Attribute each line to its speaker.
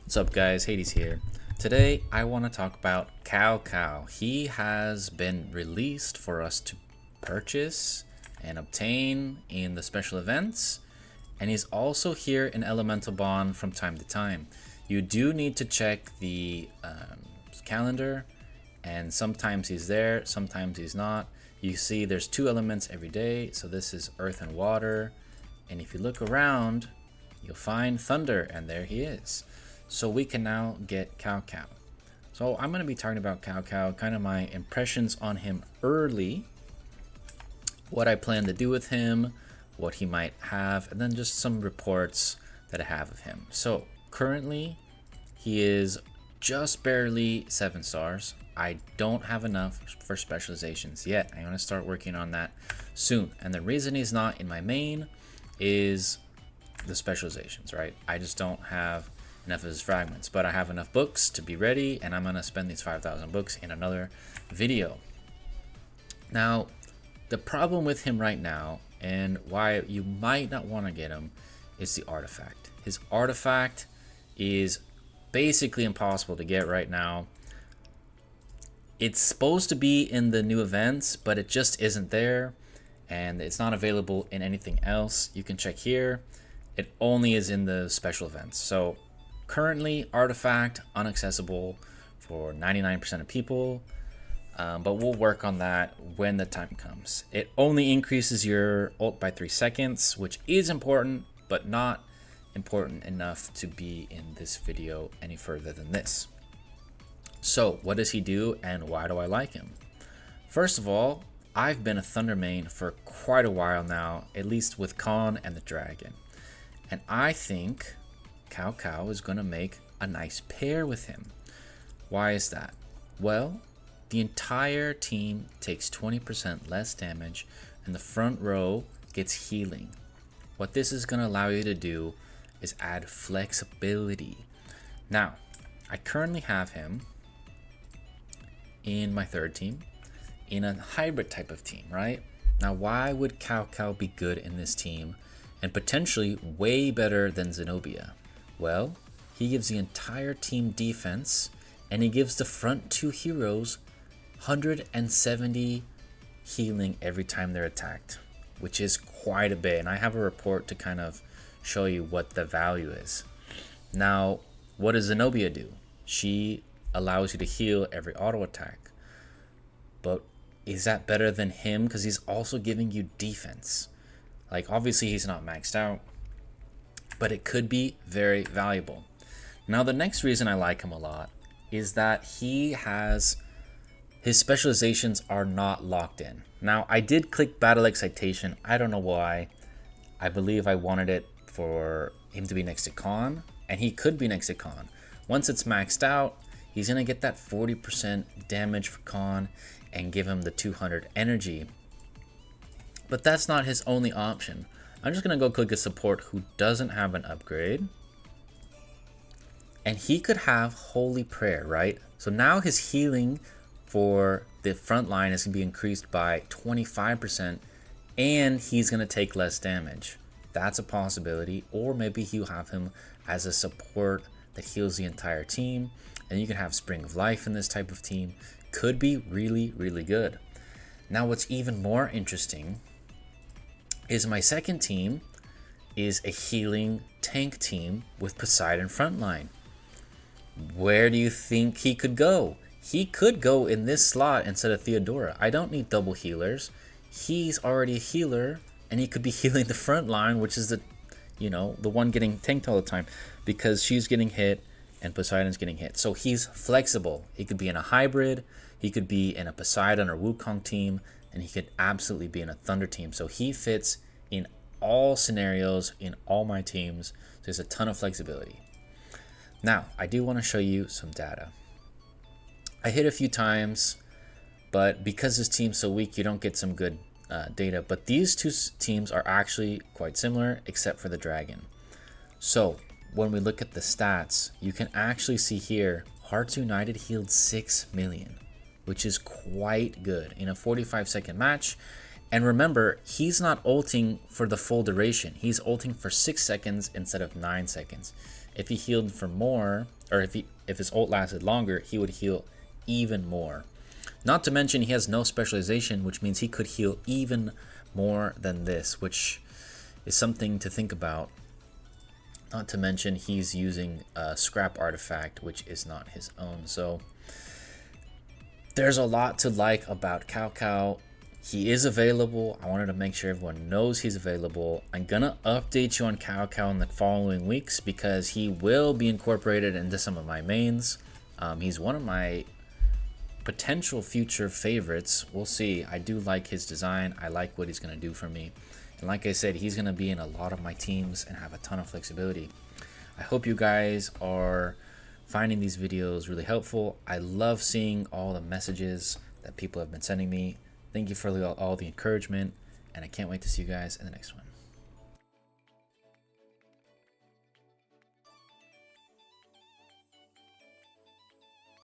Speaker 1: What's up guys, Hades here. Today I want to talk about Cao Cao. He has been released for us to purchase and obtain in the special events, and he's also here in Elemental Bond from time to time. You do need to check the calendar, and sometimes he's there, sometimes he's not. You see there's 2 elements every day, so this is earth and water, and if you look around you'll find thunder, and there he is. So we can now get Cao Cao. So I'm going to be talking about Cao Cao, kind of my impressions on him early, what I plan to do with him, what he might have, and then just some reports that I have of him. So currently he is just barely 7 stars. I don't have enough for specializations yet. I'm going to start working on that soon. And the reason he's not in my main is the specializations, right? I just don't have enough of his fragments, but I have enough books to be ready, and I'm gonna spend these 5,000 books in another video. Now, the problem with him right now, and why you might not want to get him, is the artifact. His artifact is basically impossible to get right now. It's supposed to be in the new events, but it just isn't there, and it's not available in anything else. You can check here. It only is in the special events. So currently, artifact unaccessible for 99% of people, but we'll work on that when the time comes. It only increases your ult by 3 seconds, which is important, but not important enough to be in this video any further than this. So what does he do, and why do I like him? First of all, I've been a Thunder main for quite a while now, at least with Khan and the Dragon. And I think Cao Cao is going to make a nice pair with him. Why is that? Well, the entire team takes 20% less damage, and the front row gets healing. What this is going to allow you to do is add flexibility. Now, I currently have him in my 3rd team, in a hybrid type of team, right? Now, why would Cao Cao be good in this team, and potentially way better than Zenobia? Well, he gives the entire team defense, and he gives the front 2 heroes 170 healing every time they're attacked, which is quite a bit. And I have a report to kind of show you what the value is. Now, what does Zenobia do? She allows you to heal every auto attack. But is that better than him? Because he's also giving you defense. Like, obviously he's not maxed out, but it could be very valuable. Now, the next reason I like him a lot is that his specializations are not locked in. Now, I did click battle excitation. I don't know why. I believe I wanted it for him to be next to Khan, and he could be next to Khan. Once it's maxed out, he's going to get that 40% damage for Khan and give him the 200 energy. But that's not his only option. I'm just going to go click a support who doesn't have an upgrade. And he could have Holy Prayer, right? So now his healing for the front line is going to be increased by 25%, and he's going to take less damage. That's a possibility. Or maybe he'll have him as a support that heals the entire team, and you can have Spring of Life in this type of team. Could be really, really good. Now, what's even more interesting is my 2nd team is a healing tank team with Poseidon frontline. Where do you think he could go? He could go in this slot instead of Theodora. I don't need double healers. He's already a healer, and he could be healing the front line, which is the one getting tanked all the time, because she's getting hit and Poseidon's getting hit. So he's flexible. He could be in a hybrid, he could be in a Poseidon or Wukong team, and he could absolutely be in a Thunder team. So he fits in all scenarios, in all my teams. So there's a ton of flexibility. Now, I do want to show you some data. I hit a few times, but because this team's so weak, you don't get some good data. But these 2 teams are actually quite similar, except for the Dragon. So when we look at the stats, you can actually see here, Hearts United healed 6 million, which is quite good in a 45-second match. And remember, he's not ulting for the full duration. He's ulting for 6 seconds instead of 9 seconds. If he healed for more, or if his ult lasted longer, he would heal even more. Not to mention he has no specialization, which means he could heal even more than this, which is something to think about. Not to mention he's using a scrap artifact, which is not his own. So there's a lot to like about Cao Cao. He is available. I wanted to make sure everyone knows he's available. I'm gonna update you on Cao Cao in the following weeks because he will be incorporated into some of my mains. He's one of my potential future favorites. We'll see. I do like his design. I like what he's gonna do for me. And like I said, he's gonna be in a lot of my teams and have a ton of flexibility. I hope you guys are finding these videos really helpful. I love seeing all the messages that people have been sending me. Thank you for all the encouragement, and I can't wait to see you guys in the next one.